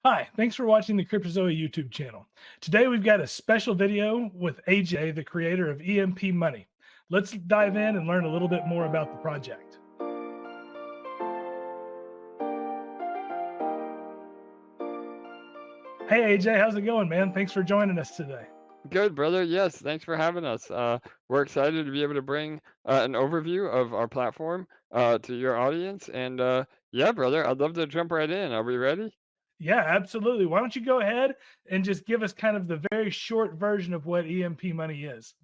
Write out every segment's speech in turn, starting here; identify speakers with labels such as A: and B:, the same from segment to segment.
A: Hi, thanks for watching the Cryptozoa YouTube channel. Today we've got a special video with AJ, the creator of EMP Money. Let's dive in and learn a little bit more about the project. Hey AJ, how's it going, man? Thanks for joining us today.
B: Good, brother. Yes, thanks for having us. We're excited to be able to bring an overview of our platform to your audience. And yeah, brother, I'd love to jump right in. Are we ready?
A: Yeah, absolutely. Why don't you go ahead and just give us kind of the very short version of what EMP Money is?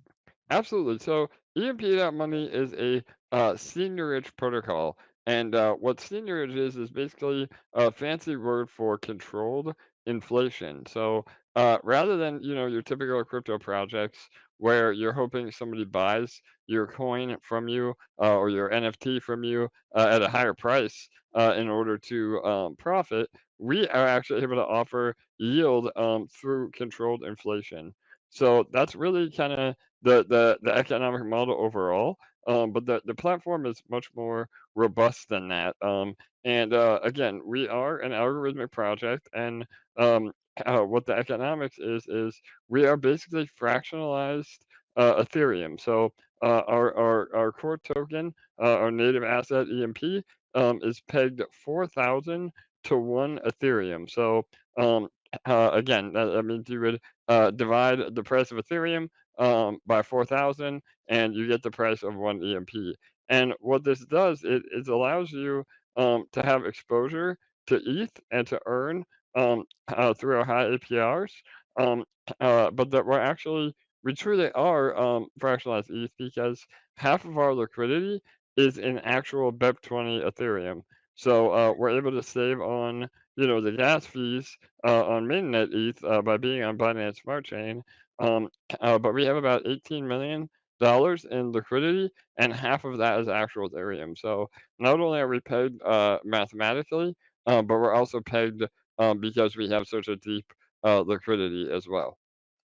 B: Absolutely. So EMP Money is a seigniorage protocol. And what seigniorage is basically a fancy word for controlled inflation. So rather than, your typical crypto projects where you're hoping somebody buys your coin from you or your NFT from you at a higher price in order to profit, we are actually able to offer yield through controlled inflation. So that's really kind of the economic model overall. But the platform is much more robust than that. And again, we are an algorithmic project, and um, what the economics is we are basically fractionalized Ethereum. So our core token, our native asset EMP, is pegged 4,000 to one Ethereum. So um, again, that means you would divide the price of Ethereum by 4,000, and you get the price of one EMP. And what this does, it allows you to have exposure to ETH and to earn through our high APRs. Um, but that we truly are fractionalized ETH because half of our liquidity is in actual BEP20 Ethereum. So we're able to save on the gas fees on mainnet ETH by being on Binance Smartchain. Um, but we have about $18 million in liquidity, and half of that is actual Ethereum. So not only are we pegged mathematically, but we're also pegged because we have such a deep liquidity as well.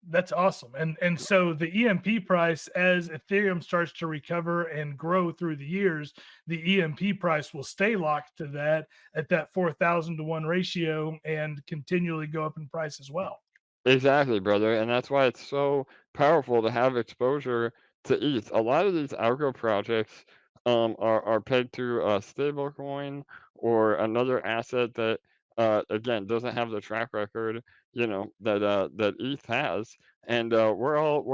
A: That's awesome. And so the EMP price, as Ethereum starts to recover and grow through the years, the EMP price will stay locked to that at that 4,000 to 1 ratio and continually go up in price as well.
B: Exactly, brother, and that's why it's so powerful to have exposure to ETH. A lot of these algo projects are pegged to a stable coin or another asset that again doesn't have the track record, that ETH has. And we're all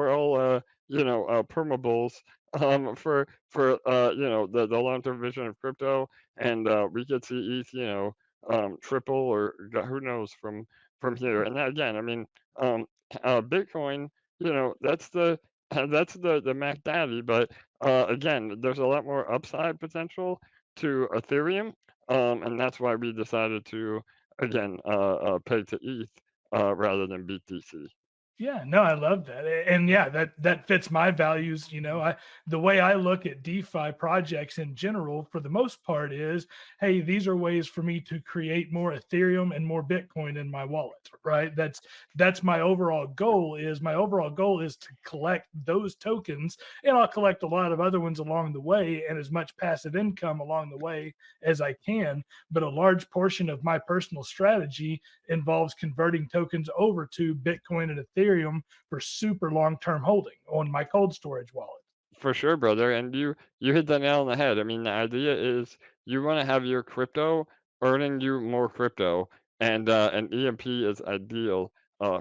B: perma bulls for the long term vision of crypto, and we could see ETH, triple or who knows from here. And that, again, I mean, um, Bitcoin, that's the that's the Mac Daddy, but again, there's a lot more upside potential to Ethereum, and that's why we decided to again pay to ETH rather than BTC.
A: Yeah, no, I love that. And yeah, that fits my values. The way I look at DeFi projects in general, for the most part, is hey, these are ways for me to create more Ethereum and more Bitcoin in my wallet, right? That's my overall goal. My overall goal is to collect those tokens, and I'll collect a lot of other ones along the way, and as much passive income along the way as I can. But a large portion of my personal strategy involves converting tokens over to Bitcoin and Ethereum for super long term holding on my cold storage wallet.
B: For sure, brother. And you hit the nail on the head. I mean, the idea is you want to have your crypto earning you more crypto, and EMP is ideal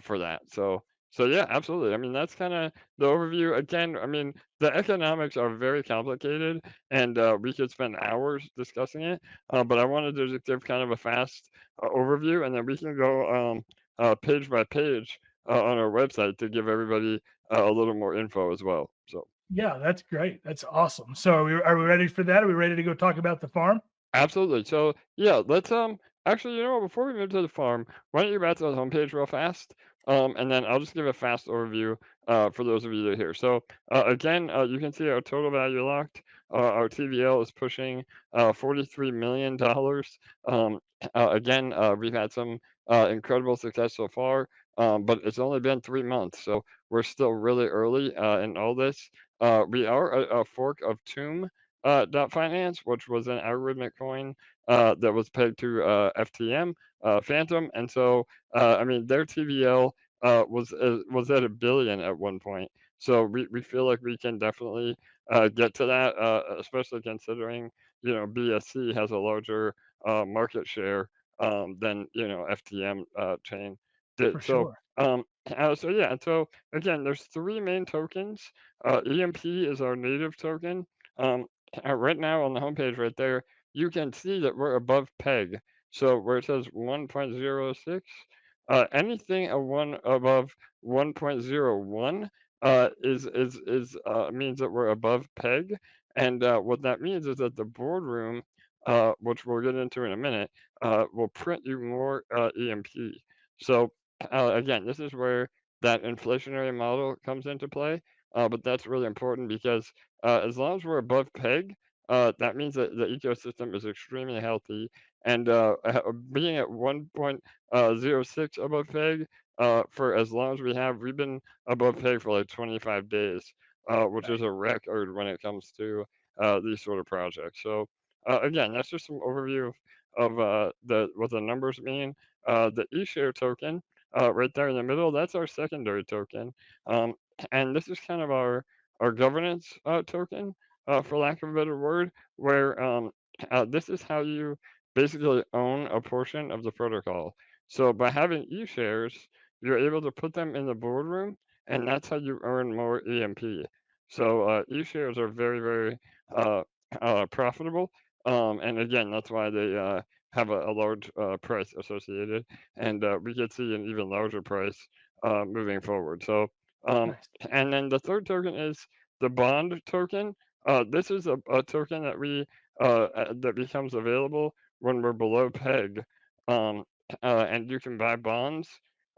B: for that. So yeah, absolutely. I mean, that's kind of the overview. Again, I mean, the economics are very complicated, and we could spend hours discussing it. But I wanted to just give kind of a fast overview, and then we can go page by page on our website to give everybody a little more info as well. So.
A: Yeah, that's great. That's awesome. So are we ready for that? Are we ready to go talk about the farm?
B: Absolutely. So yeah, let's actually, before we move to the farm, why don't you back to the homepage real fast? And then I'll just give a fast overview for those of you that are here. So again, you can see our total value locked. Our TVL is pushing $43 million. Again, we've had some incredible success so far, but it's only been 3 months, so we're still really early in all this. We are a fork of Tomb dot finance, which was an algorithmic coin that was pegged to FTM, Phantom, and so I mean their TVL was at 1 billion at one point. So we feel like we can definitely get to that, especially considering BSC has a larger market share than FTM chain
A: For
B: did. So
A: sure.
B: so yeah, and so again, there's three main tokens. EMP is our native token. Um, right now on the homepage right there, you can see that we're above peg. So where it says 1.06, anything a one above 1.01 is means that we're above peg. And what that means is that the boardroom, which we'll get into in a minute, will print you more EMP. So again, this is where that inflationary model comes into play. But that's really important because as long as we're above peg, that means that the ecosystem is extremely healthy. And being at 1.06 above peg for as long as we have, we've been above peg for like 25 days, which is a record when it comes to these sort of projects. So again, that's just some overview of the what the numbers mean. The eShare token right there in the middle, that's our secondary token. Um, and this is kind of our governance token, for lack of a better word, where this is how you basically own a portion of the protocol. So by having e-shares, you're able to put them in the boardroom, and that's how you earn more EMP. So e-shares are very, very uh, profitable. And again, that's why they have a large price associated, and we could see an even larger price moving forward. So, um,
A: Nice.
B: and then the third token is the bond token. This is a token that that becomes available when we're below peg, um, and you can buy bonds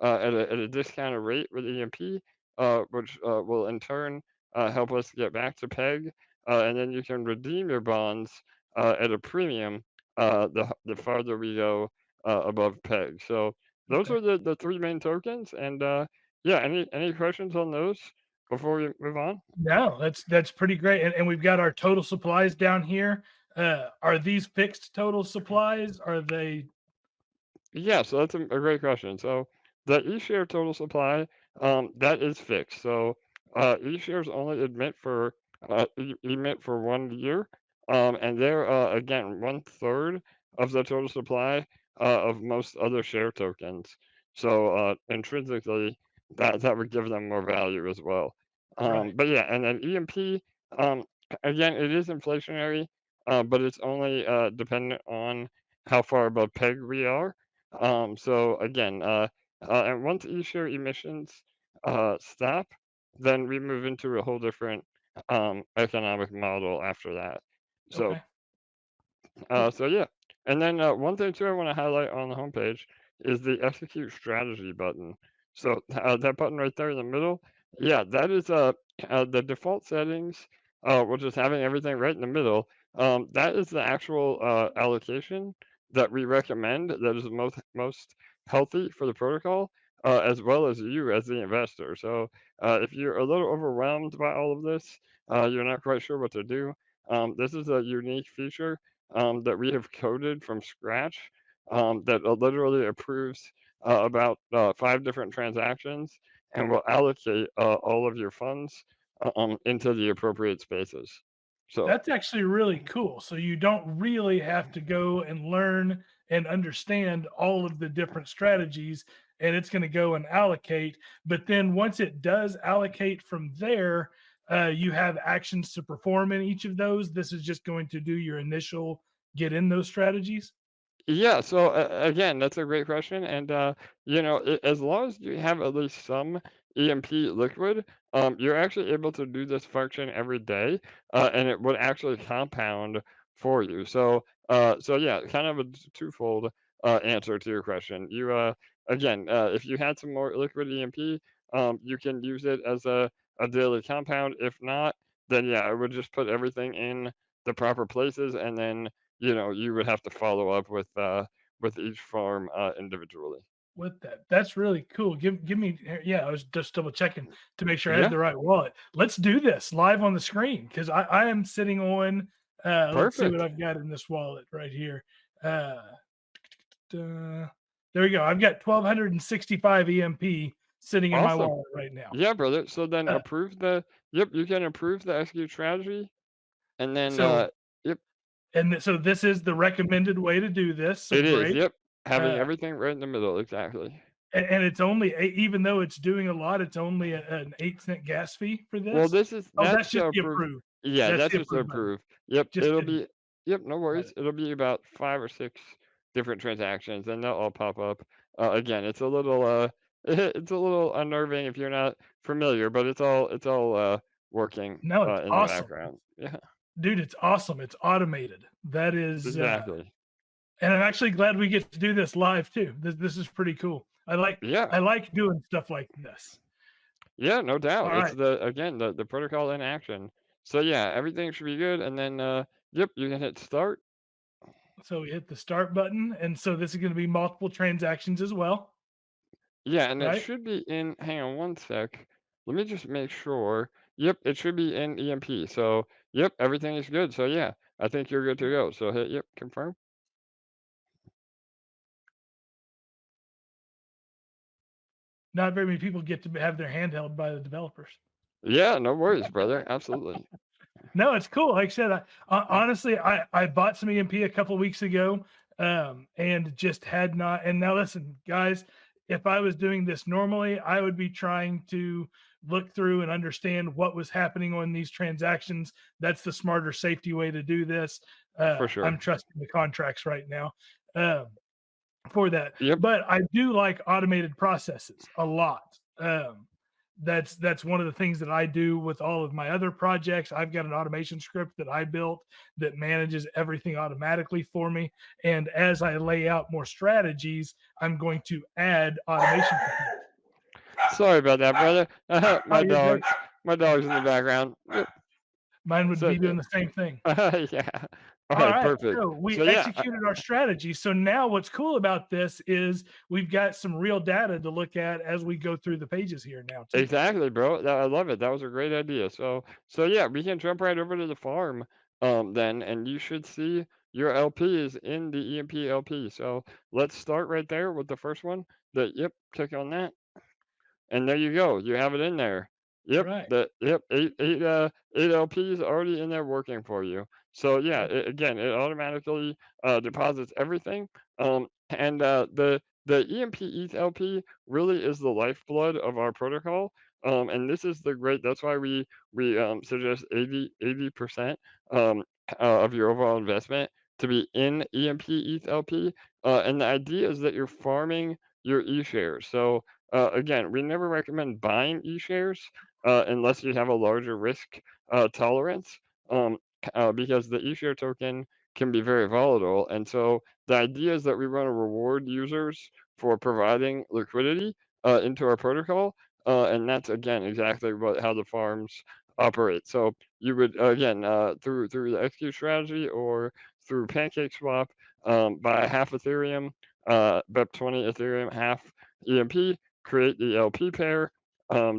B: at a discounted rate with EMP, which will in turn help us get back to peg, and then you can redeem your bonds at a premium the farther we go above peg. So those
A: Okay.
B: are the three main tokens, and yeah, any questions on those before we move on?
A: No, that's pretty great. And we've got our total supplies down here. Are these fixed total supplies? Are they
B: Yeah, so that's a great question. So the e-share total supply, that is fixed. So e-shares only emit for 1 year, and they're again 1/3 of the total supply of most other share tokens. So intrinsically, that would give them more value as well.
A: right?
B: But yeah, and then EMP, um, again, it is inflationary, but it's only dependent on how far above peg we are. So again, and once e-share emissions stop, then we move into a whole different economic model after that. So
A: Okay. Cool.
B: so yeah, and then one thing too I want to highlight on the homepage is the execute strategy button. So that button right there in the middle, yeah, that is the default settings, which is having everything right in the middle. That is the actual allocation that we recommend that is most healthy for the protocol, as well as you as the investor. So if you're a little overwhelmed by all of this, you're not quite sure what to do. This is a unique feature that we have coded from scratch that literally approves about 5 different transactions and will allocate all of your funds into the appropriate spaces. So,
A: That's actually really cool. So you don't really have to go and learn and understand all of the different strategies, and it's going to go and allocate. But then once it does allocate from there, you have actions to perform in each of those. This is just going to do your initial get in those strategies.
B: yeah, so again, that's a great question, and as long as you have at least some EMP liquid, you're actually able to do this function every day, and it would actually compound for you. So, so yeah, kind of a twofold answer to your question. Again, if you had some more liquid EMP, you can use it as a daily compound. If not, then yeah, I would just put everything in the proper places, and then you would have to follow up with each farm individually.
A: With that, that's really cool. Give me yeah, I was just double checking to make sure I had
B: Yeah,
A: the right wallet. Let's do this live on the screen because I am sitting on let's see what
B: perfect.
A: I've got in this wallet right here. Uh, there we go. I've got 1,265 EMP sitting in my
B: Awesome.
A: wallet right now.
B: Yeah, brother. So then
A: Uh,
B: approve the yep, you can approve the execute strategy and then
A: so
B: yep,
A: so this is the recommended way to do this. So
B: it is.
A: great.
B: Yep. Having
A: Uh,
B: everything right in the middle, exactly.
A: and it's only even though it's doing a lot, it's only an 8-cent gas fee for
B: Well,
A: this.
B: this is
A: Oh,
B: that's
A: that's just
B: the
A: the
B: approved.
A: approved.
B: Yeah,
A: That's
B: that's
A: the
B: just the
A: approved button.
B: approved. Yep,
A: Just
B: it'll
A: kidding.
B: be yep, no
A: Got
B: worries.
A: it.
B: It'll be about 5 or 6 different transactions, and they'll all pop up. Again, it's a little, it's a little unnerving if you're not familiar, but it's all working,
A: No, it's
B: in the
A: awesome.
B: background. Yeah,
A: Dude, it's awesome. It's automated. That is,
B: exactly.
A: and I'm actually glad we get to do this live too. This is pretty cool.
B: Yeah.
A: I like doing stuff like this.
B: Yeah, no
A: All
B: doubt. It's
A: right.
B: the again, the protocol in action. So, yeah, everything should be good, and then, yep, you can hit start.
A: So we hit the start button. And so this is going to be multiple transactions as well,
B: Yeah, and it
A: right?
B: should be in hang on one sec. Let me just make sure. Yep, it should be in EMP. So, yep, everything is good. So, yeah, I think you're good to go. So hit yep, confirm.
A: Not very many people get to have their hand held by the developers.
B: Yeah, no worries, brother. Absolutely.
A: No, it's cool. Like I said, honestly, I bought some EMP a couple weeks ago, and just had not. And now, listen, guys, if I was doing this normally, I would be trying to look through and understand what was happening on these transactions. That's the smarter safety way to do this.
B: For
A: I'm
B: sure.
A: trusting the contracts right now. Um, for that.
B: Yep,
A: But I do like automated processes a lot. That's one of the things that I do with all of my other projects. I've got an automation script that I built that manages everything automatically for me. And as I lay out more strategies, I'm going to add automation.
B: sorry about that, brother.
A: Oh, you're good.
B: My dog's in the background. Yep.
A: Mine would
B: So,
A: be doing the same thing.
B: yeah. All
A: All
B: right,
A: right,
B: perfect.
A: so we
B: So, yeah,
A: executed our strategy. So now what's cool about this is we've got some real data to look at as we go through the pages here now too.
B: exactly, bro. I love it. That was a great idea. So yeah, we can jump right over to the farm, then, and you should see your LPs in the EMP LP. So let's start right there with the first one. Yep, click on that. And there you go. You have it in there. Yep.
A: Right.
B: Yep. Eight LPs already in there working for you. So yeah, again, it automatically deposits everything. And the EMP ETH LP really is the lifeblood of our protocol. And this is the great. That's why we suggest 80% of your overall investment to be in EMP ETH LP. And the idea is that you're farming your E shares. So again, we never recommend buying e-shares unless you have a larger risk tolerance, because the e-share token can be very volatile. And so the idea is that we want to reward users for providing liquidity into our protocol, and that's again exactly how the farms operate. So you would again through the execute strategy or through PancakeSwap, buy half Ethereum, BEP20 Ethereum, half EMP, create the LP pair,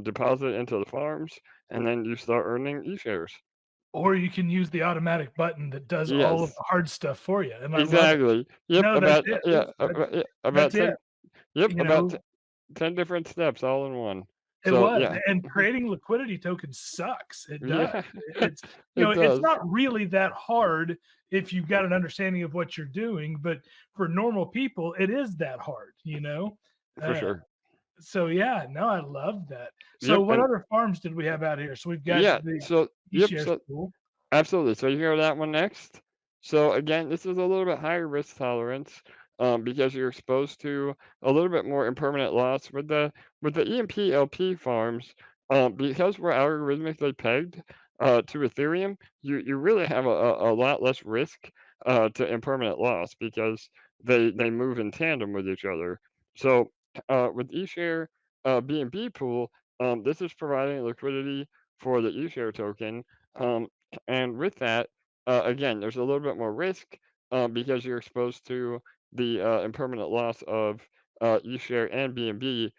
B: deposit into the farms, and then you start earning e-shares.
A: Or you can use the automatic button that does all of
B: Yes,
A: the hard stuff for you, and I love it.
B: exactly. Yep,
A: No, that's it, dude.
B: yeah, about
A: That's it.
B: 10, yep,
A: You
B: about
A: know,
B: 10 different steps all in one.
A: it
B: So
A: was,
B: yeah,
A: and creating liquidity tokens sucks. It does.
B: yeah,
A: It's
B: it
A: it's
B: does
A: not really that hard if you've got an understanding of what you're doing, but for normal people, it is that hard, you know?
B: for
A: Uh,
B: sure.
A: so yeah, no, I love that. So
B: Yep,
A: what
B: and
A: other farms did we have out here? So we've got
B: yeah,
A: the
B: so yep,
A: eShares
B: so
A: pool.
B: absolutely. So you hear that one next. So again, this is a little bit higher risk tolerance because you're exposed to a little bit more impermanent loss with the EMP LP farms. Because we're algorithmically pegged to Ethereum, you really have a lot less risk to impermanent loss because they move in tandem with each other. So with eShare BNB pool, this is providing liquidity for the eShare token. Um, and with that, again, there's a little bit more risk because you're exposed to the impermanent loss of eShare and BNB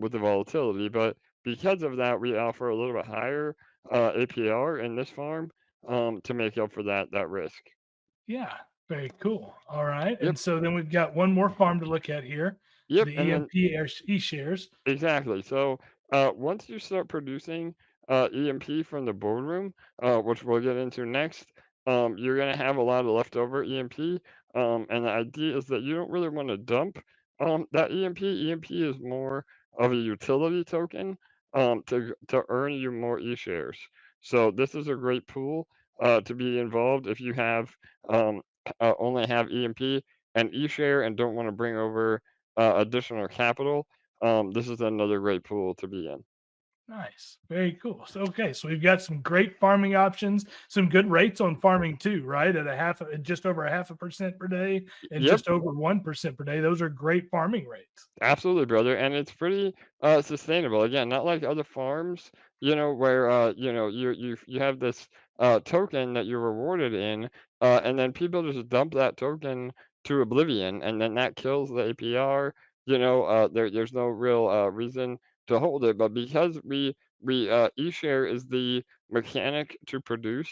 B: with the volatility. But because of that, we offer a little bit higher APR in this farm to make up for that risk.
A: Yeah. Very cool. All right.
B: Yep,
A: And so then we've got one more farm to look at here,
B: yep,
A: the
B: and then
A: EMP e-shares.
B: exactly. So, once you start producing EMP from the boardroom, which we'll get into next, you're gonna have a lot of leftover EMP. And the idea is that you don't really want to dump that EMP. EMP is more of a utility token to earn you more e-shares. So this is a great pool to be involved if you have only have EMP and e-share and don't want to bring over additional capital. This is another great pool to be in.
A: Nice. Very cool. So okay, so we've got some great farming options, some good rates on farming too, right? At just over a 0.5% per day and
B: Yep,
A: just over 1% per day. Those are great farming rates.
B: absolutely, brother, and it's pretty sustainable. Again, not like other farms, where you have this token that you're rewarded in, and then people just dump that token to oblivion, and then that kills the APR. There's no real reason to hold it, but because we eShare is the mechanic to produce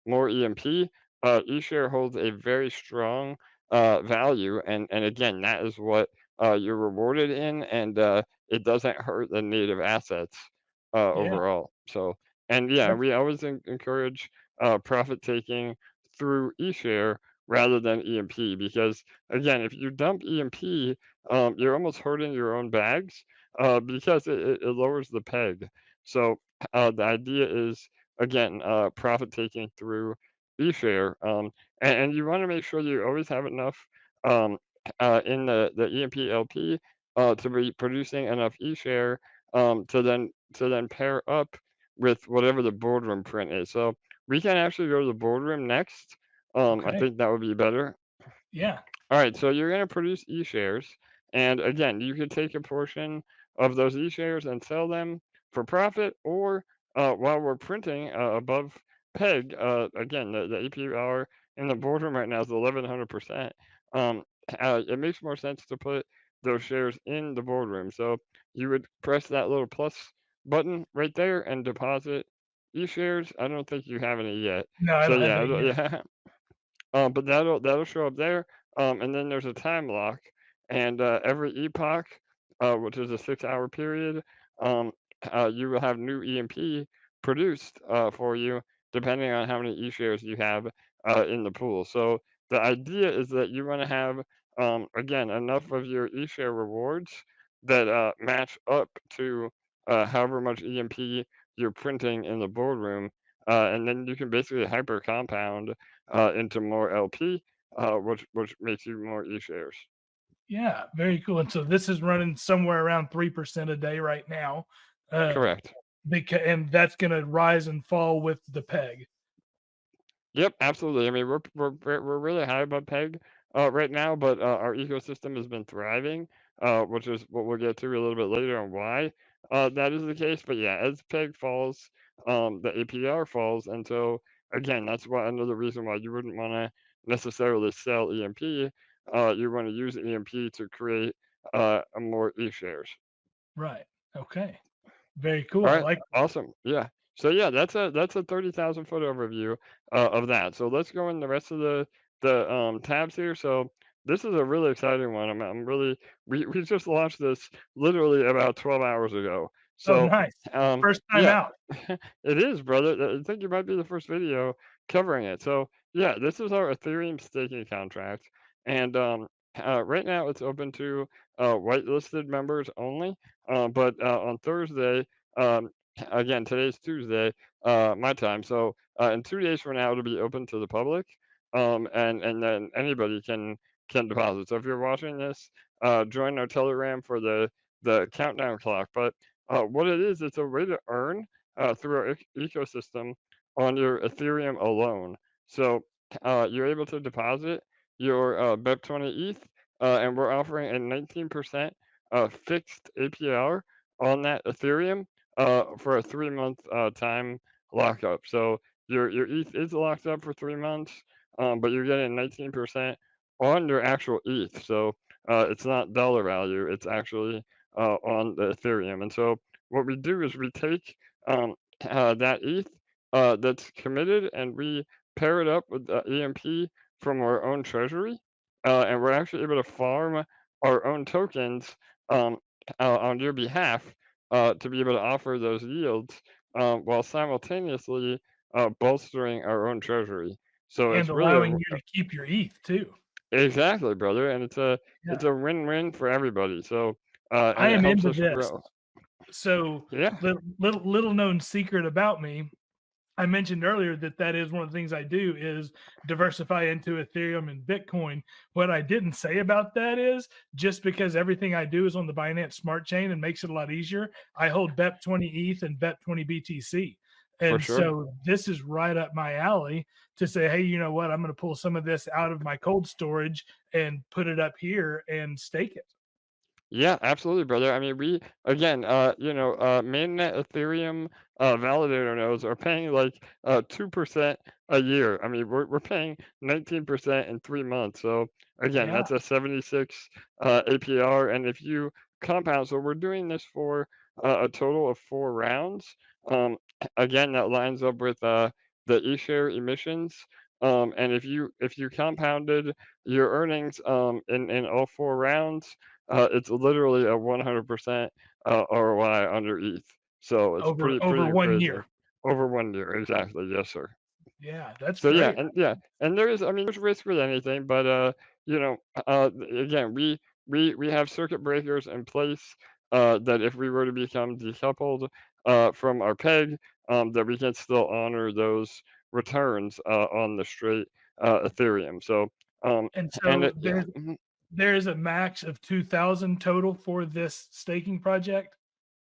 B: more EMP. eShare holds a very strong value, and again, that is what you're rewarded in, and it doesn't hurt the native assets
A: Yeah.
B: overall. So, and yeah,
A: That's
B: we always encourage profit taking through eShare rather than EMP because, again, if you dump EMP, you're almost hurting your own bags because it lowers the peg. So, the idea is, again, profit taking through eShare. And you want to make sure you always have enough. Um, in the EMP LP to be producing enough eShare to then pair up with whatever the boardroom print is. So we can actually go to the boardroom next. I
A: okay.
B: think that would be better.
A: Yeah.
B: All right, so you're going to produce e-shares, and again, you could take a portion of those e-shares and sell them for profit, or while we're printing above peg, again, the APR in the boardroom right now is 1100%. Um, it makes more sense to put those shares in the boardroom. So you would press that little plus button right there and deposit e-shares. I don't think you have any yet.
A: No, I
B: So
A: don't have
B: yeah,
A: any yet.
B: yeah. But that'll show up there. And then there's a time lock, and every epoch, which is a 6-hour period, um, you will have new EMP produced for you, depending on how many e-shares you have in the pool. So the idea is that you want to have, again, enough of your e-share rewards that match up to however much EMP you're printing in the boardroom, and then you can basically hyper compound into more LP, which makes you more e-shares.
A: Yeah, very cool. And so this is running somewhere around 3% a day right now.
B: Correct.
A: And that's gonna rise and fall with the peg.
B: Yep, absolutely. I mean, we're really high above peg right now, but our ecosystem has been thriving, which is what we'll get to a little bit later on why that is the case. But yeah, as peg falls, the APR falls, and so again, that's why another reason why you wouldn't want to necessarily sell EMP. You want to use EMP to create a more e shares.
A: Right. Okay. Very cool.
B: All
A: I
B: right,
A: like that.
B: awesome. Yeah. So yeah, that's a 30,000 foot overview of that. So let's go in the rest of the tabs here. So this is a really exciting one. I'm really we just launched this literally about 12 hours ago.
A: Oh,
B: So
A: nice. First time
B: yeah,
A: out.
B: it is, brother. I think you might be the first video covering it. So yeah, this is our Ethereum staking contract, and right now it's open to whitelisted members only. But on Thursday, um, again, today's Tuesday, my time. So in 2 days from now, it'll be open to the public, and then anybody can deposit. So if you're watching this, join our Telegram for the countdown clock. But what it is, it's a way to earn through our ecosystem on your Ethereum alone. So you're able to deposit your BEP20 ETH, and we're offering a 19% fixed APR on that Ethereum for a 3 month time lockup. So your ETH is locked up for 3 months, but you're getting 19% on your actual ETH. So it's not dollar value; it's actually on the Ethereum. And so what we do is we take that ETH that's committed and we pair it up with the EMP from our own treasury, and we're actually able to farm our own tokens um, on your behalf to be able to offer those yields while simultaneously bolstering our own treasury. So
A: and
B: it's really
A: allowing you to keep your ETH too.
B: exactly, brother, and it's
A: Yeah,
B: a win-win for everybody. So
A: I
B: and it
A: am
B: helps
A: into
B: us
A: this.
B: grow.
A: So,
B: Yeah,
A: little known secret about me, I mentioned earlier that that is one of the things I do is diversify into Ethereum and Bitcoin. What I didn't say about that is just because everything I do is on the Binance Smart Chain and makes it a lot easier, I hold BEP20 ETH and BEP20 BTC.
B: for
A: And
B: sure.
A: so this is right up my alley to say, hey, you know what? I'm going to pull some of this out of my cold storage and put it up here and stake it.
B: Yeah, absolutely, brother. I mean, we again, mainnet Ethereum validator nodes are paying like 2% a year. I mean, we're paying 19% in 3 months. So again,
A: Yeah,
B: that's a 76 APR. And if you compound, so we're doing this for a total of 4 rounds. Um, again, that lines up with the eShare emissions. And if you compounded your earnings in all 4 rounds, it's literally a 100% ROI under ETH. So it's
A: over
B: pretty
A: 1 year.
B: crazy. Over 1 year, exactly. Yes, sir.
A: Yeah, that's
B: So
A: great.
B: yeah, and there is, I mean, there's risk with anything, but you know, again, we have circuit breakers in place that if we were to become decoupled from our peg, that we can still honor those returns on the straight Ethereum. So
A: And
B: and
A: so
B: yeah.
A: there's a max of 2,000 total for this staking project?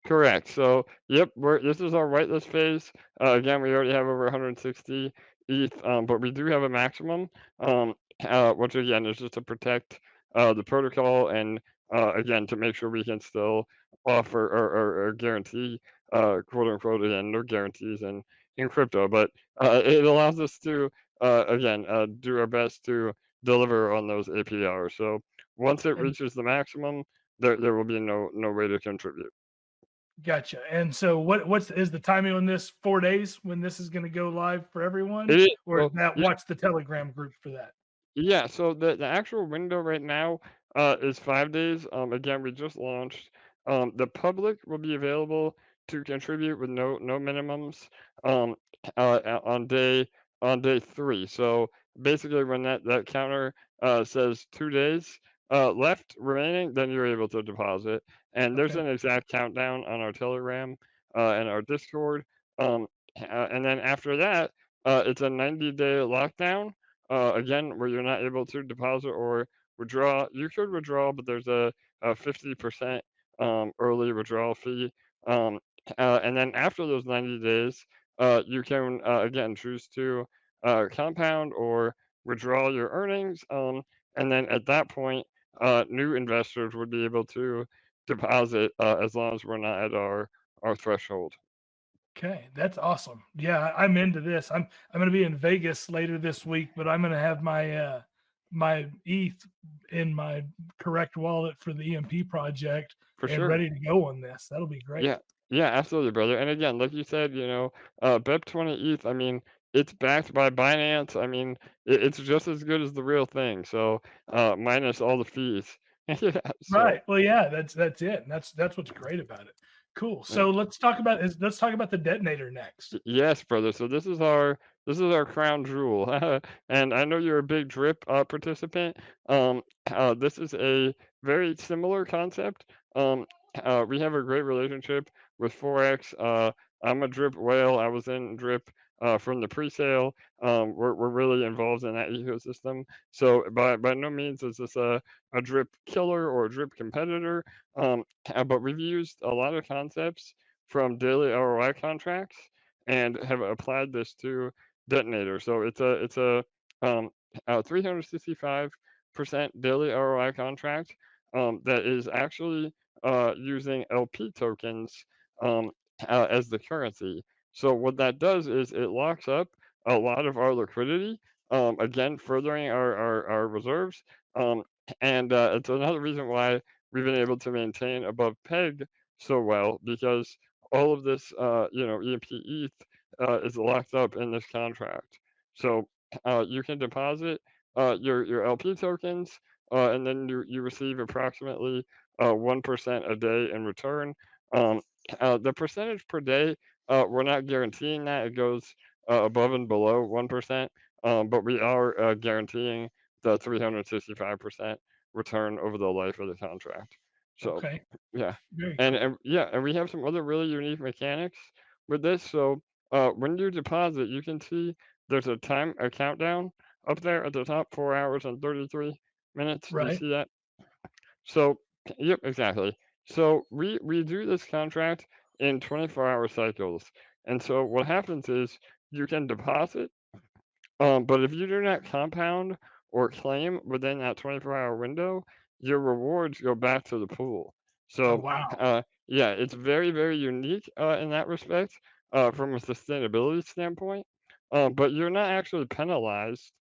B: Correct. So, yep, this is our whitelist phase. Again, we already have over 160 ETH, but we do have a maximum, which again is just to protect the protocol and again to make sure we can still offer or guarantee quote unquote again no guarantees in crypto, but it allows us to again do our best to deliver on those APRs. So once it
A: And
B: reaches the maximum, there will be no way to contribute.
A: gotcha. And so what's is the timing on this 4 days when this is gonna go live for everyone?
B: It is.
A: Or is
B: So
A: that
B: yeah,
A: what's the Telegram group for that?
B: yeah. So the actual window right now is 5 days. Again, we just launched. The public will be available to contribute with no minimums. Um, on day 3. So basically, when that counter says 2 days left remaining, then you're able to deposit. And there's
A: Okay.
B: an exact countdown on our Telegram and our Discord. Um, and then after that, it's a 90-day lockdown again, where you're not able to deposit or withdraw. You could withdraw, but there's a 50% early withdrawal fee. Um, and then after those 90 days, you can again choose to compound or withdraw your earnings. And then at that point, new investors would be able to deposit as long as we're not at our threshold.
A: Okay, that's awesome. Yeah, I'm into this. I'm gonna be in Vegas later this week, but I'm gonna have my ETH in my correct wallet for the EMP project
B: For
A: and
B: sure.
A: ready to go on this. That'll be great.
B: Yeah, yeah, absolutely, brother. And again, like you said, BEP20 ETH. I mean, it's backed by Binance. I mean, it's just as good as the real thing. So, minus all the fees. Yeah. So,
A: Right. Well, yeah, that's it. And that's what's great about it. Cool.
B: yeah.
A: So let's talk about the detonator next.
B: Yes, brother. So this is our crown jewel, and I know you're a big drip participant. This is a very similar concept. Um, we have a great relationship with Forex. I'm a drip whale. I was in drip from the pre-sale. We're really involved in that ecosystem. So by no means is this a drip killer or a drip competitor. But we've used a lot of concepts from daily ROI contracts and have applied this to detonator. So it's um, a 365% daily ROI contract that is actually using LP tokens um, as the currency. So what that does is it locks up a lot of our liquidity, again furthering our reserves. Um, and it's another reason why we've been able to maintain above peg so well because all of this, EMP ETH is locked up in this contract. So you can deposit your LP tokens, and then you receive approximately 1% a day in return. Um, the percentage per day, we're not guaranteeing that it goes above and below 1%, but we are guaranteeing the 365% return over the life of the contract. So,
A: Okay,
B: yeah,
A: very
B: and
A: cool.
B: and yeah, and we have some other really unique mechanics with this. So, when you deposit, you can see there's a countdown up there at the top, 4 hours and 33 minutes. Do you
A: Right.
B: see that? So, yep, exactly. So we do this contract in 24-hour cycles, and so what happens is you can deposit, but if you do not compound or claim within that 24-hour window, your rewards go back to the pool.
A: Oh,
B: So,
A: wow.
B: yeah, it's very, very unique in that respect from a sustainability standpoint. But you're not actually penalized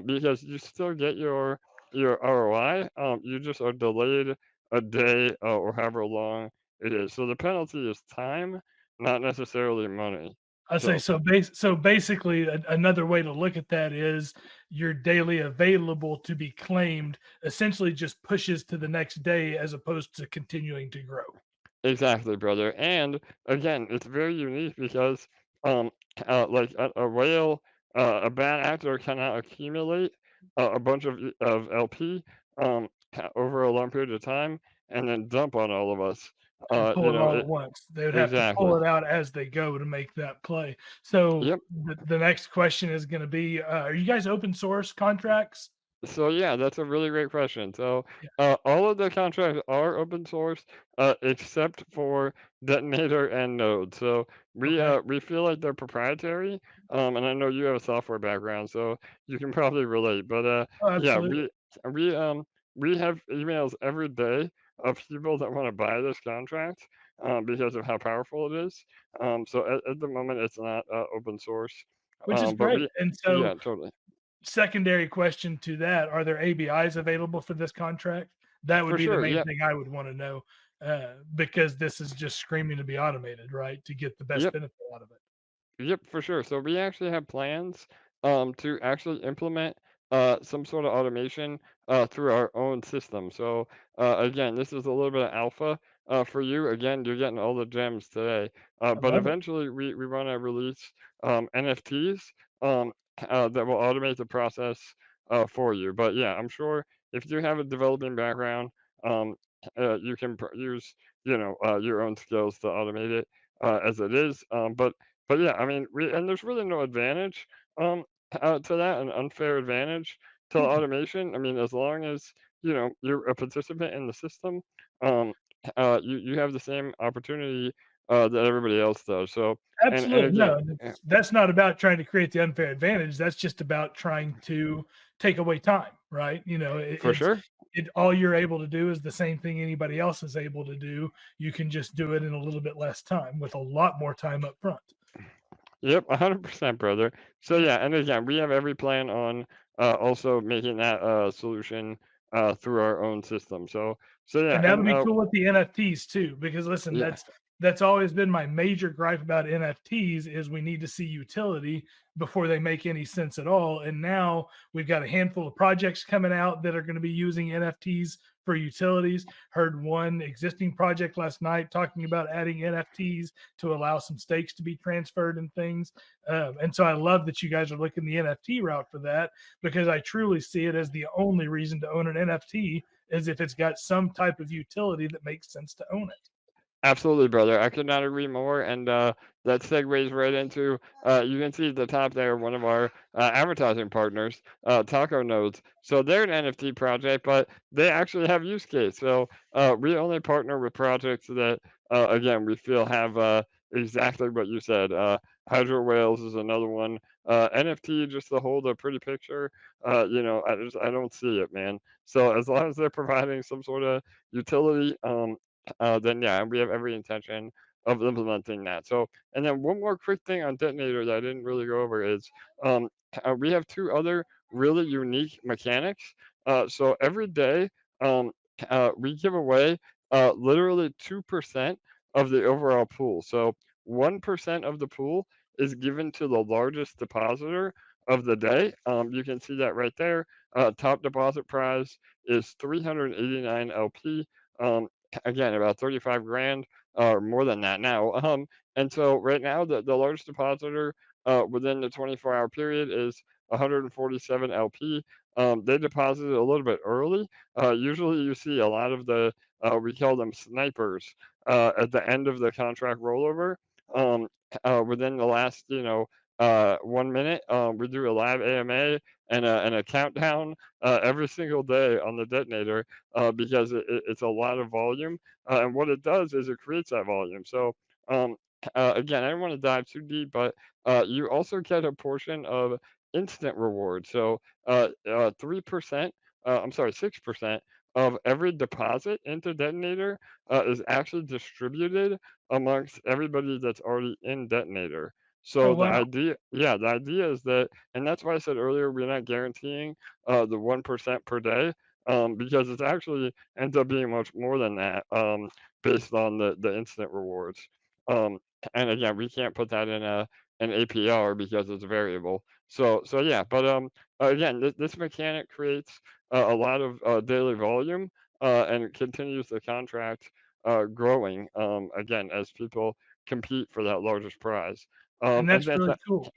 B: because you still get your ROI. You just are delayed a day or however long it is. So the penalty is time, not necessarily money.
A: I say
B: So
A: so basically another way to look at that is your daily available to be claimed essentially just pushes to the next day as opposed to continuing to grow.
B: exactly, brother. And again, it's very unique because, um, like a whale, a bad actor cannot accumulate a bunch of LP over a long period of time and then dump on all of us.
A: And pull it all at
B: It
A: once. They would have to pull
B: exactly.
A: it out as they go to make that play. So
B: Yep.
A: the next question is going to be, are you guys open source contracts?
B: So yeah, that's a really great question. So
A: Yeah.
B: all of the contracts are open source, except for detonator and node. So
A: Okay.
B: we feel like they're proprietary. And I know you have a software background, so you can probably relate. But
A: Oh,
B: yeah,
A: absolutely.
B: we um we have emails every day of people that want to buy this contract because of how powerful it is. So at the moment, it's not open source.
A: Which is
B: But
A: great. And
B: yeah,
A: so
B: totally.
A: secondary question to that, are there ABIs available for this contract? That would
B: For
A: be the
B: sure.
A: main
B: Yeah.
A: thing I would wanna know, because this is just screaming to be automated, right, to get the best
B: Yep.
A: benefit out of it.
B: Yep, for sure. So we actually have plans to actually implement some sort of automation through our own system. So again, this is a little bit of alpha for you. Again, you're getting all the gems today.
A: I
B: But
A: love it.
B: eventually, we want to release NFTs that will automate the process for you. But yeah, I'm sure if you have a developing background, um, you can use your own skills to automate it as it is. But yeah, I mean, there's really no advantage to that, an unfair advantage to
A: Mm-mm.
B: automation. I mean, as long as you're a participant in the system, um, you have the same opportunity that everybody else does. So, and
A: Absolutely,
B: again,
A: no, that's not about trying to create the unfair advantage, that's just about trying to take away time, right? You know,
B: for sure.
A: it all you're able to do is the same thing anybody else is able to do, you can just do it in a little bit less time with a lot more time up front.
B: Yep, 100%, brother. So
A: Yeah.
B: yeah, and again, we have every plan on also making that solution through our own system. So yeah,
A: And that'll
B: and
A: be cool with the NFTs too, because listen,
B: yeah,
A: that's always been my major gripe about NFTs is we need to see utility before they make any sense at all. And now we've got a handful of projects coming out that are going to be using NFTs for utilities. Heard one existing project last night talking about adding NFTs to allow some stakes to be transferred and things. And so I love that you guys are looking the NFT route for that because I truly see it as the only reason to own an NFT is if it's got some type of utility that makes sense to own it.
B: absolutely, brother. I could not agree more. And that segues right into you can see at the top there one of our advertising partners, Taco Nodes. So they're an NFT project, but they actually have use case. So we only partner with projects that, again, we feel have exactly what you said. Hydro Whales is another one. NFT just to hold a pretty picture. I don't see it, man. So as long as they're providing some sort of utility, then yeah, we have every intention of implementing that. So, and then one more quick thing on detonator that I didn't really go over is um, we have two other really unique mechanics. So every day we give away literally 2% of the overall pool. So 1% of the pool is given to the largest depositor of the day. You can see that right there. Top deposit prize is 389 LP. Um, again, about 35 grand or more than that now. And so right now, the largest depositor within the 24-hour period is 147 LP. They deposited a little bit early. Usually, you see a lot of the we call them snipers at the end of the contract rollover. Um, within the last 1 minute, we do a live AMA and a countdown every single day on the detonator because it's a lot of volume. And what it does is it creates that volume. So um, again, I don't want to dive too deep, but you also get a portion of instant reward. So 3%, I'm sorry, 6% of every deposit into detonator is actually distributed amongst everybody that's already in detonator.
A: Oh
B: So the
A: wow.
B: idea, yeah, the idea is that, and that's why I said earlier we're not guaranteeing the 1% per day, because it's actually ends up being much more than that, based on the instant rewards. Um, and again, we can't put that in an APR because it's variable. So yeah, but again, this mechanic creates a lot of daily volume and it continues the contract growing again as people compete for that largest prize.
A: And
B: And
A: that's
B: then
A: really
B: that,
A: cool.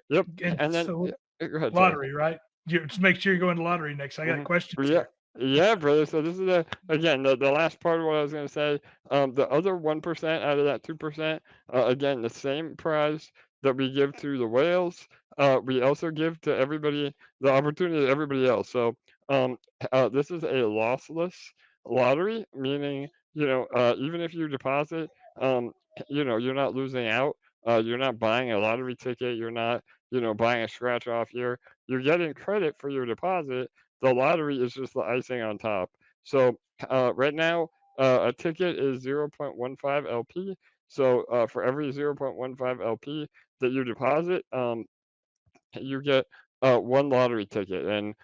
B: yep,
A: And
B: and then
A: so
B: go ahead, sorry.
A: lottery, right? You just make sure you're going to lottery next. I got
B: Mhm.
A: questions
B: Yeah.
A: here.
B: Yeah, brother. So this is the last part of what I was gonna say. The other 1% out of that 2%, again, the same prize that we give to the whales, we also give to everybody the opportunity to everybody else. So this is a lossless lottery, meaning even if you deposit, um, you're not losing out. You're not buying a lottery ticket. You're not buying a scratch off. You're getting credit for your deposit. The lottery is just the icing on top. So right now, a ticket is 0.15 LP. So for every 0.15 LP that you deposit, you get one lottery ticket, and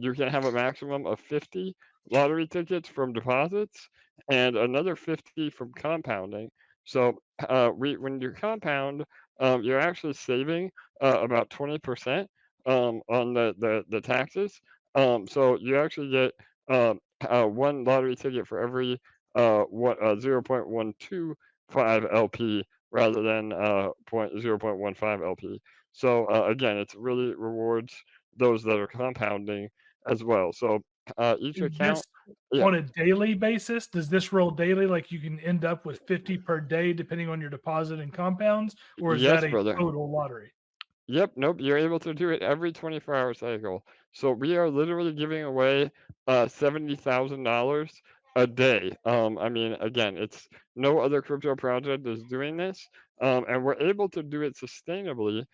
B: you can have a maximum of 50 lottery tickets from deposits and another 50 from compounding. So when you compound, you're actually saving about 20% on the taxes. So you actually get one lottery ticket for every 0.125 LP rather than 0.15 LP. So again, it really rewards those that are compounding as well. So each
A: Is this
B: account, yeah,
A: on a daily basis? Does this roll daily? Like you can end up with 50 per day depending on your deposit and compounds, or is that
B: yes,
A: a
B: brother.
A: total lottery?
B: Yep, nope, you're able to do it every 24-hour cycle. So we are literally giving away $70,000 a day. I mean, again, it's no other crypto project is doing this, and we're able to do it sustainably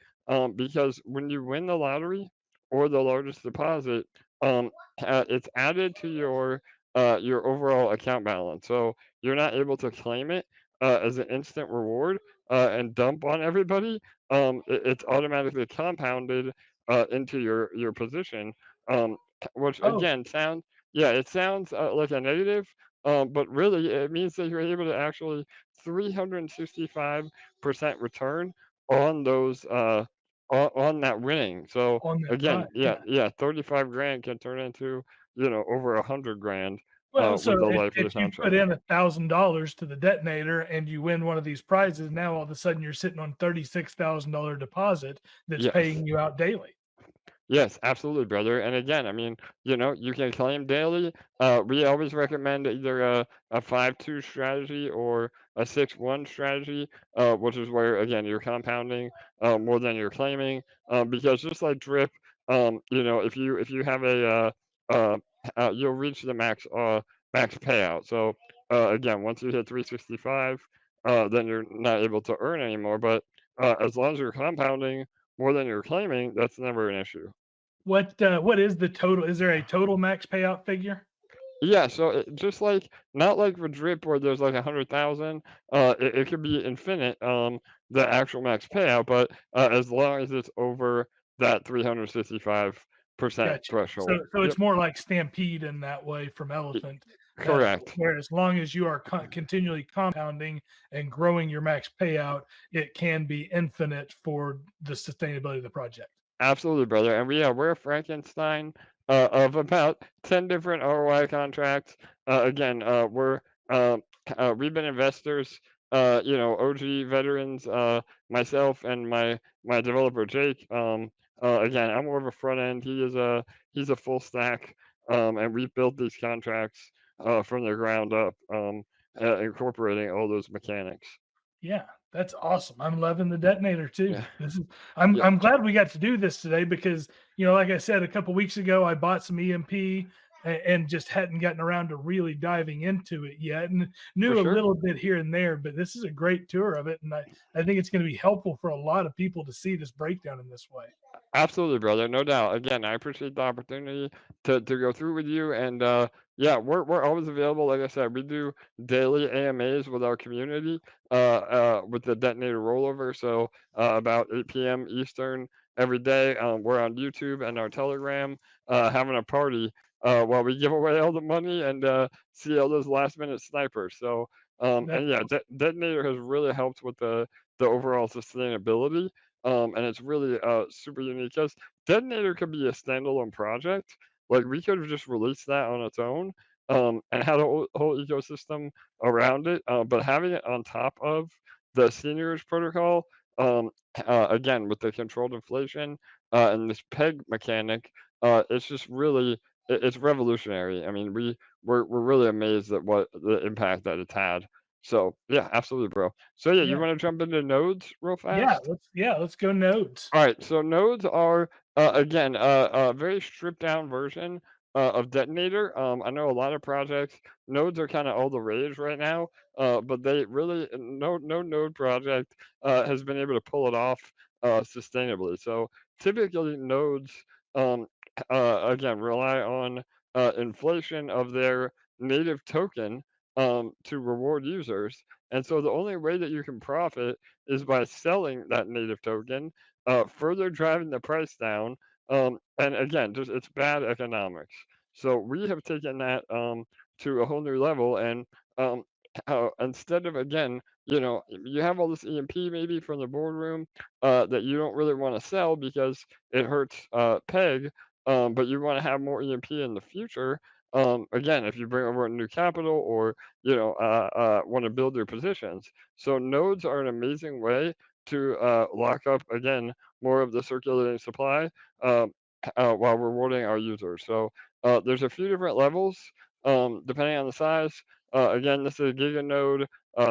B: because when you win the lottery or the largest deposit, um, it's added to your overall account balance. So you're not able to claim it as an instant reward and dump on everybody. It's automatically compounded into your position, um, which
A: Oh,
B: again sounds yeah, it sounds like a negative, but really it means that you're able to actually 365% return on those on that winning. So
A: on that, right?
B: again, yeah,
A: Yeah.
B: yeah, 35 grand can turn into over 100 grand
A: Well, so
B: with the
A: if
B: life of the
A: you put
B: contract.
A: in $1,000 to the detonator and you win one of these prizes, now all of a sudden you're sitting on $36,000 deposit that's
B: Yes.
A: paying you out daily.
B: Yes, absolutely, brother. And again, I mean, you can claim daily. We always recommend either a 5-2 strategy or a 6-1 strategy, which is where again you're compounding more than you're claiming. Because just like drip, if you have you'll reach the max payout. So again, once you hit 365, then you're not able to earn anymore. But as long as you're compounding more than you're claiming, that's never an issue.
A: What is the total? Is there a total max payout figure?
B: Yeah, so just like not like with drip where there's like 100,000, it could be infinite, the actual max payout, but as long as it's over that 365%
A: Gotcha. So
B: threshold.
A: so
B: Yep,
A: it's more like Stampede in that way from
B: y-
A: Elephant,
B: correct.
A: where as long as you are continually compounding and growing your max payout, it can be infinite for the sustainability of the project.
B: Absolutely, brother. And we're a Frankenstein of about 10 different ROI contracts. Again, um, we've been investors, OG veterans, myself and my developer Jake. Again, I'm more of a front end. He's a full stack, and we've built these contracts from the ground up, incorporating all those mechanics.
A: Yeah, that's awesome. I'm loving the detonator too.
B: Yeah,
A: This is I'm
B: yeah,
A: I'm glad we got to do this today because, like I said a couple weeks ago, I bought some EMP and just hadn't gotten around to really diving into it yet, and
B: for
A: knew a
B: sure.
A: little bit here and there, but this is a great tour of it, and I think it's going to be helpful for a lot of people to see this breakdown in this way.
B: Absolutely, brother. No doubt. Again, I appreciate the opportunity to go through with you. And yeah, we're always available. Like I said, we do daily AMAs with our community with the detonator rollover. So about 8 p.m. Eastern every day. We're on YouTube and our Telegram having a party while we give away all the money and see all those last minute snipers. So
A: That's
B: and yeah,
A: awesome.
B: detonator has really helped with the overall sustainability, and it's really super unique because Detonator could be a standalone project. Like we could have just released that on its own, and had a whole ecosystem around it. But having it on top of the seigniorage protocol, um, again with the controlled inflation and this peg mechanic, it's just really it's revolutionary. I mean, we're really amazed at what the impact that it's had. So yeah, absolutely, bro. So yeah, you
A: Yeah.
B: want to jump into nodes real
A: Yeah,
B: fast?
A: let's go nodes.
B: All right, so nodes are again a very stripped down version of detonator. I know a lot of projects nodes are kind of all the rage right now, but they really no node project has been able to pull it off sustainably. So typically nodes um, again rely on inflation of their native token to reward users, and so the only way that you can profit is by selling that native token, further driving the price down. And again, just it's bad economics. So we have taken that to a whole new level, and um, instead of again, you have all this EMP maybe from the boardroom that you don't really want to sell because it hurts peg, but you want to have more EMP in the future. Again, if you bring over new capital or want to build your positions, so nodes are an amazing way to lock up again more of the circulating supply um, while rewarding our users. So there's a few different levels depending on the size. Again, this is a giga node.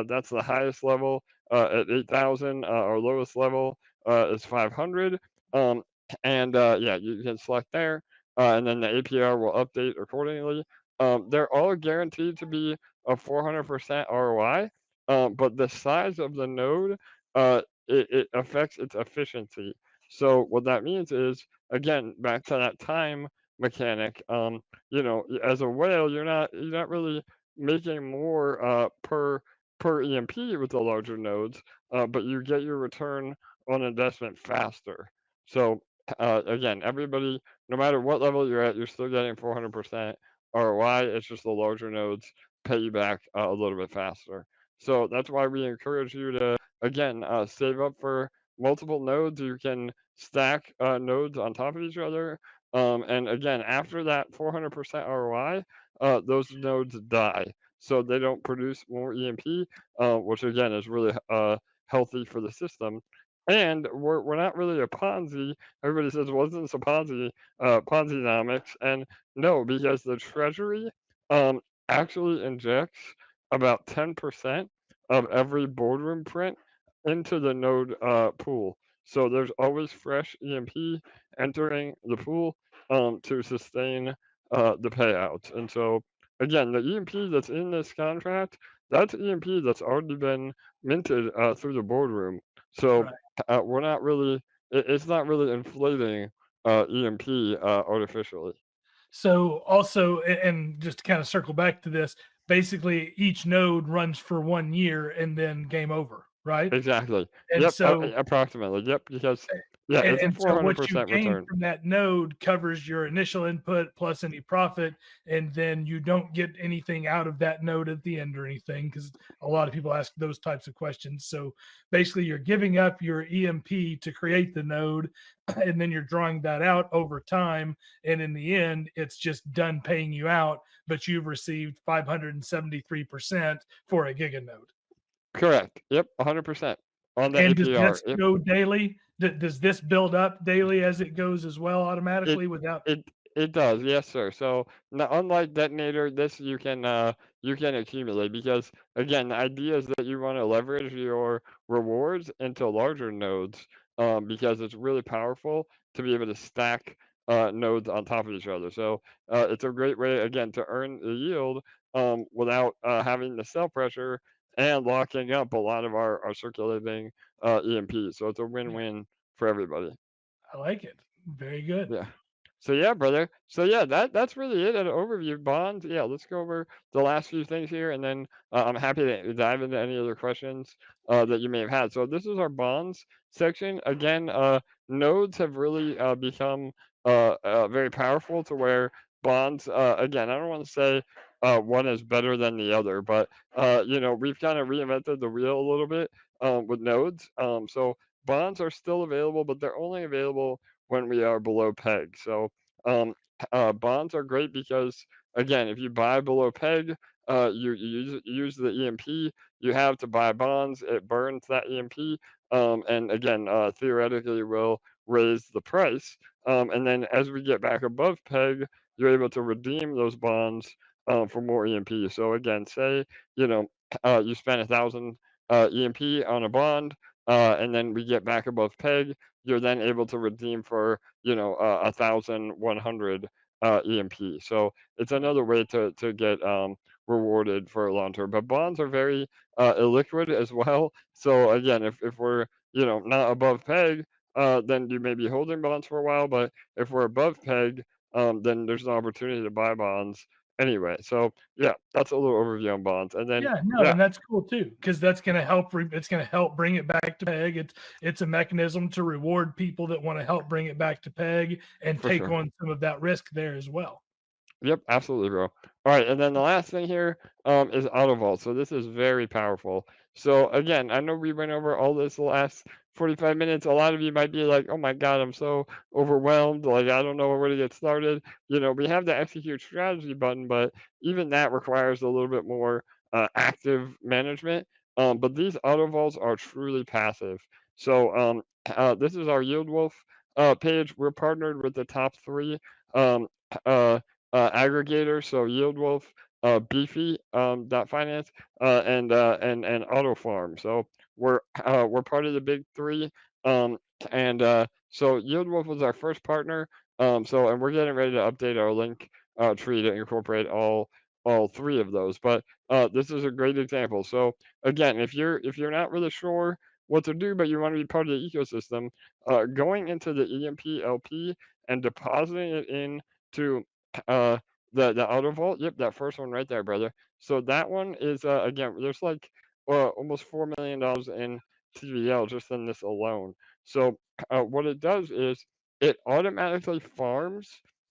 B: That's the highest level at 8,000. Our lowest level is 500. Um, and yeah, you can select there, and then the APR will update accordingly. They're all guaranteed to be a 400% ROI, but the size of the node uh, it affects its efficiency. So what that means is, again, back to that time mechanic. As a whale, you're not really making more per EMP with the larger nodes, but you get your return on investment faster. So again, everybody, no matter what level you're at, you're still getting 400% ROI. It's just the larger nodes pay you back a little bit faster. So that's why we encourage you to again, save up for multiple nodes. You can stack nodes on top of each other. And again, after that 400% ROI, those nodes die. So they don't produce more EMP, which again is really healthy for the system. And we're not really a Ponzi. Everybody says, well, isn't this a Ponzi, Ponzi-nomics? And no, because the Treasury um, actually injects about 10% of every boardroom print into the node pool. So there's always fresh EMP entering the pool to sustain the payouts. And so again, the EMP that's in this contract, that's EMP that's already been minted through the boardroom. So
A: Right.
B: we're not really, it's not really inflating EMP artificially.
A: So also, and just to kind of circle back to this, basically each node runs for 1 year and then game over, right?
B: Exactly.
A: And
B: Yep.
A: so
B: Approximately. Yep. Because Yeah, it's a
A: And so what you
B: 400%
A: gain
B: return.
A: from that node covers your initial input plus any profit, and then you don't get anything out of that node at the end or anything, because a lot of people ask those types of questions. So basically, you're giving up your EMP to create the node, and then you're drawing that out over time. And in the end, it's just done paying you out, but you've received 573% for a giganode.
B: Correct. Yep, 100% on the
A: And does
B: APR.
A: this
B: Yep.
A: go daily? Does this build up daily as it goes as well
B: It
A: automatically without?
B: it it does, yes, sir. So, now unlike detonator, this you can accumulate because again, the idea is that you want to leverage your rewards into larger nodes, because it's really powerful to be able to stack nodes on top of each other. So, it's a great way again to earn the yield without having the sell pressure and locking up a lot of our circulating EMP. So it's a
A: Yeah,
B: win-win for everybody.
A: I like it. Very good.
B: Yeah. So yeah, brother. So yeah, that's really it at an overview. Bonds. Yeah, let's go over the last few things here, and then I'm happy to dive into any other questions that you may have had. So this is our bonds section. Again, nodes have really become very powerful to where bonds. Again, I don't want to say one is better than the other, but we've kind of reinvented the wheel a little bit with nodes. So bonds are still available, but they're only available when we are below peg. So um, bonds are great because again, if you buy below peg, you use the EMP you have to buy bonds. It burns that EMP, and again, theoretically will raise the price. And then as we get back above peg, you're able to redeem those bonds for more EMP. So again, say you know you spend 1,000 EMP on a bond, and then we get back above peg, you're then able to redeem for 1,100 EMP. So it's another way to get rewarded for a long term. But bonds are very illiquid as well. So again, if we're not above peg, then you may be holding bonds for a while. But if we're above peg, then there's an opportunity to buy bonds anyway. So yeah, that's a little overview on bonds. And then
A: Yeah, no,
B: yeah,
A: and that's cool too, because that's going to help. It's going to help bring it back to peg. It's a mechanism to reward people that want to help bring it back to peg and
B: for
A: take
B: sure.
A: on some of that risk there as well.
B: Yep, absolutely, bro. All right, and then the last thing here is auto vault. So this is very powerful. So again, I know we went over all this the last 45 minutes. A lot of you might be like, "Oh my God, I'm so overwhelmed. Like I don't know where to get started." We have the execute strategy button, but even that requires a little bit more active management. But these auto vaults are truly passive. So this is our Yield Wolf page. We're partnered with the top three. Um, uh, aggregators, so YieldWolf, Beefy dot finance, and Auto Farm. So we're part of the big three, and so YieldWolf was our first partner. And we're getting ready to update our link tree to incorporate all three of those. But this is a great example. So again, if you're not really sure what to do, but you want to be part of the ecosystem, going into the EMP LP and depositing it in to uh, the auto vault. Yep, that first one right there, brother. So that one is again, there's like almost $4 million in TVL just in this alone. So what it does is it automatically farms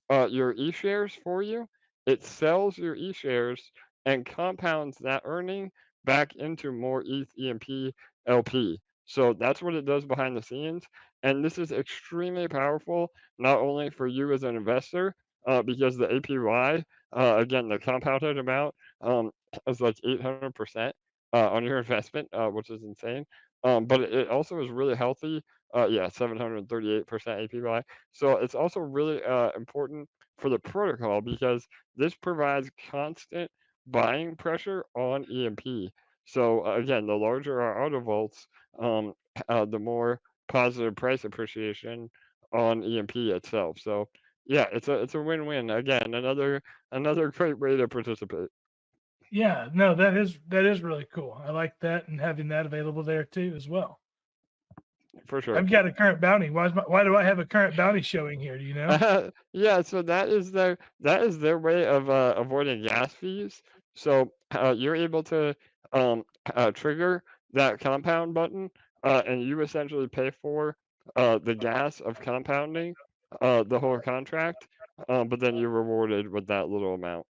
B: your e shares for you. It sells your e shares and compounds that earning back into more ETH EMP LP. So that's what it does behind the scenes. And this is extremely powerful, not only for you as an investor, because the APY, again, the compounded amount, is like 800% on your investment, which is insane. But it also is really healthy. Yeah, 738% APY. So it's also really important for the protocol because this provides constant buying pressure on EMP. So again, the larger our auto vaults, the more positive price appreciation on EMP itself. So yeah, it's a win-win. Again, another great way to participate
A: Yeah, no, that is really cool. I like that and having that available there too as well.
B: for sure.
A: I've got a current bounty. Why do I have a current bounty showing here? Do you know?
B: Yeah, so that is their way of avoiding gas fees. So you're able to trigger that compound button, and you essentially pay for the gas of compounding the whole contract, but then you're rewarded with that little amount.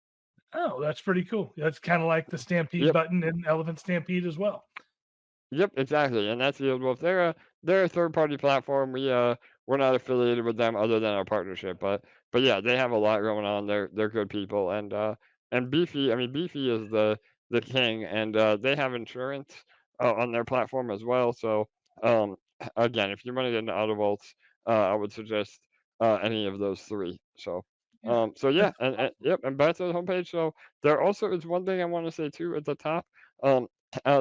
A: Oh, that's pretty cool. That's kind of like the stampede
B: Yep.
A: button in Elephant Stampede as well.
B: Yep, exactly, and that's the old wolf. They're a third party platform. We're not affiliated with them other than our partnership, but yeah, they have a lot going on. They're good people, and Beefy. I mean, Beefy is the king, and they have insurance on their platform as well. So um, again, if you want to get into auto vaults, I would suggest any of those three. So.
A: Yeah,
B: So yeah,
A: that's
B: and
A: awesome.
B: yep, and back to the homepage. So there also is one thing I want to say too at the top. Um,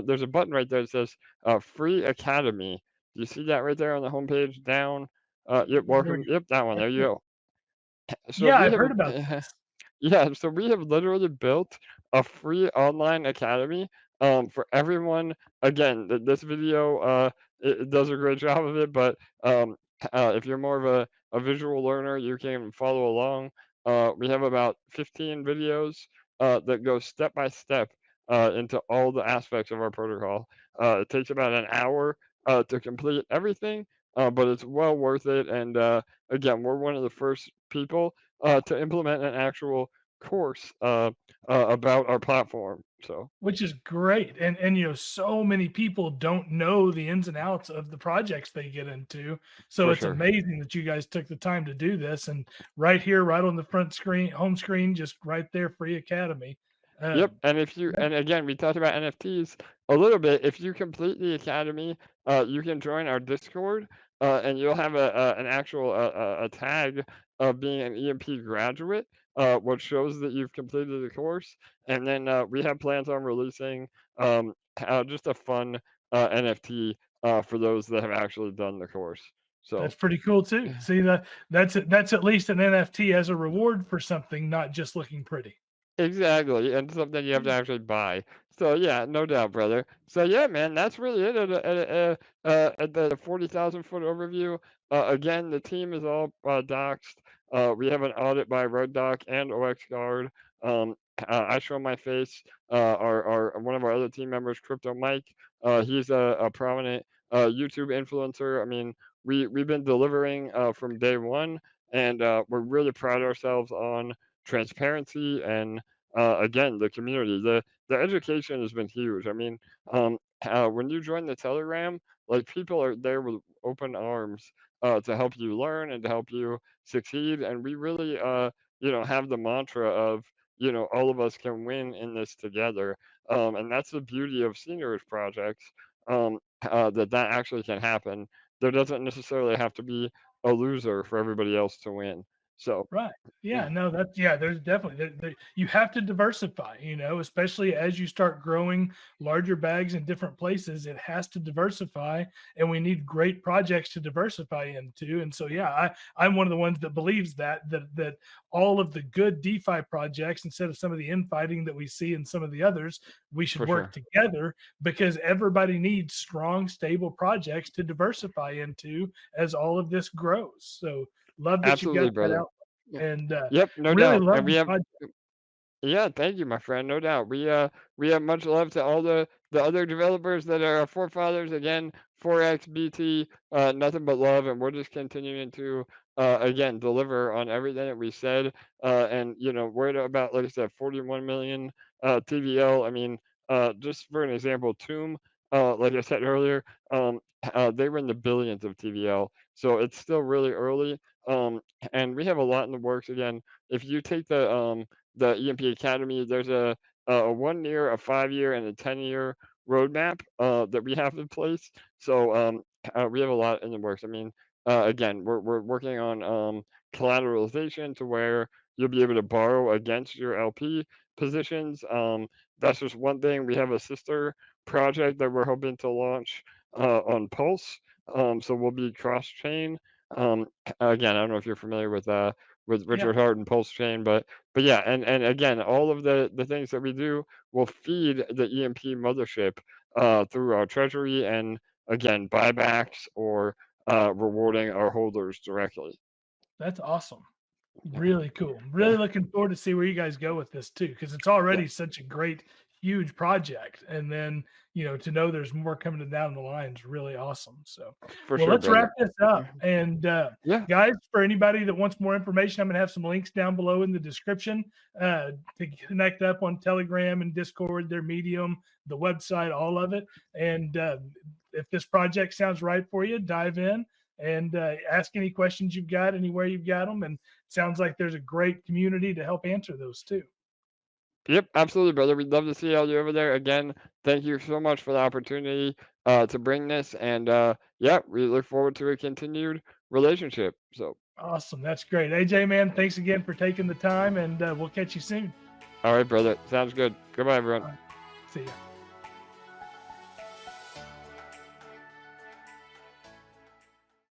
B: there's a button right there that says free academy. Do you see that right there on the homepage down? Yep,
A: Where
B: welcome. Yep, that one.
A: right
B: There you
A: there.
B: go. So
A: Yeah,
B: we
A: I've
B: have,
A: heard about this.
B: yeah, so we have literally built a free online academy for everyone. Again, this video it does a great job of it, but if you're more of a visual learner, you can follow along. We have about 15 videos that go step by step into all the aspects of our protocol. It takes about an hour to complete everything, but it's well worth it. And again, we're one of the first people to implement an actual course about our platform. So
A: Which is great, and so many people don't know the ins and outs of the projects they get into, so
B: for
A: it's
B: sure.
A: amazing that you guys took the time to do this, and right here, right on the front screen home screen, just right there, free academy.
B: Yep,
A: Um,
B: and if you
A: that
B: and again, we talked about NFTs a little bit. If you complete the academy, you can join our Discord, and you'll have an actual a tag of being an EMP graduate, which shows that you've completed the course. And then we have plans on releasing just a fun NFT for those that have actually done the course. So
A: that's pretty cool too. See, that's at least an NFT as a reward for something, not just looking pretty.
B: exactly, and something you have to actually buy. So yeah, no doubt, brother. So yeah, man, that's really it at the 40,000 foot overview. Again, the team is all doxed. We have an audit by Red Doc and OX Guard. Um, I show my face. Our one of our other team members, Crypto Mike. He's a prominent YouTube influencer. I mean, we've been delivering from day one, and we're really proud of ourselves on transparency and again the community the education has been huge. I mean when you join the Telegram, like people are there with open arms to help you learn and to help you succeed, and we really have the mantra of all of us can win in this together, and that's the beauty of seniors projects, that actually can happen. There doesn't necessarily have to be a loser for everybody else to win. So
A: Right. Yeah,
B: yeah,
A: no, there's definitely you have to diversify, especially as you start growing larger bags in different places, it has to diversify, and we need great projects to diversify into. And so yeah, I'm one of the ones that believes that all of the good DeFi projects, instead of some of the infighting that we see in some of the others, we should
B: for
A: work
B: sure.
A: together, because everybody needs strong, stable projects to diversify into as all of this grows. So love that you've got
B: Absolutely,
A: that
B: brother.
A: out,
B: Yeah.
A: and
B: Yep, no
A: really
B: doubt.
A: love
B: And we
A: the
B: have
A: project.
B: yeah, thank you, my friend. No doubt. We have much love to all the other developers that are our forefathers. Again, 4x BT, nothing but love, and we're just continuing to again deliver on everything that we said. And we're at about, like I said, 41 million TVL. I mean, just for an example, Tomb, like I said earlier, they were in the billions of TVL, so it's still really early. And we have a lot in the works. Again, if you take the EMP Academy, there's a 1 year, a 5 year, and a 10 year roadmap that we have in place. So we have a lot in the works. I mean, again, we're working on collateralization to where you'll be able to borrow against your LP positions. That's just one thing. We have a sister project that we're hoping to launch on Pulse. So we'll be cross chain. Um, again, I don't know if you're familiar with
A: Yeah,
B: Richard Hart and Pulse Chain, but yeah, and again, all of the things that we do will feed the EMP mothership through our treasury and again buybacks or rewarding our holders directly.
A: that's awesome.
B: Yeah,
A: Really cool. Really
B: yeah,
A: looking forward to see where you guys go with this too, because it's
B: yeah,
A: already such a great, huge project. And then, to know there's more coming down the line is really awesome. So,
B: For
A: well,
B: sure,
A: let's
B: brother.
A: wrap this up.
B: Mhm.
A: And
B: Yeah.
A: guys, for anybody that wants more information, I'm going to have some links down below in the description to connect up on Telegram and Discord, their Medium, the website, all of it. And if this project sounds right for you, dive in and ask any questions you've got anywhere you've got them. And it sounds like there's a great community to help answer those too.
B: Yep, absolutely, brother. We'd love to see all you over there. Again, thank you so much for the opportunity to bring this. And yeah, we look forward to a continued relationship. So,
A: Awesome. That's great. AJ, man, thanks again for taking the time, and we'll catch you soon.
B: all right, brother. Sounds good. Goodbye, everyone.
A: All right. See ya.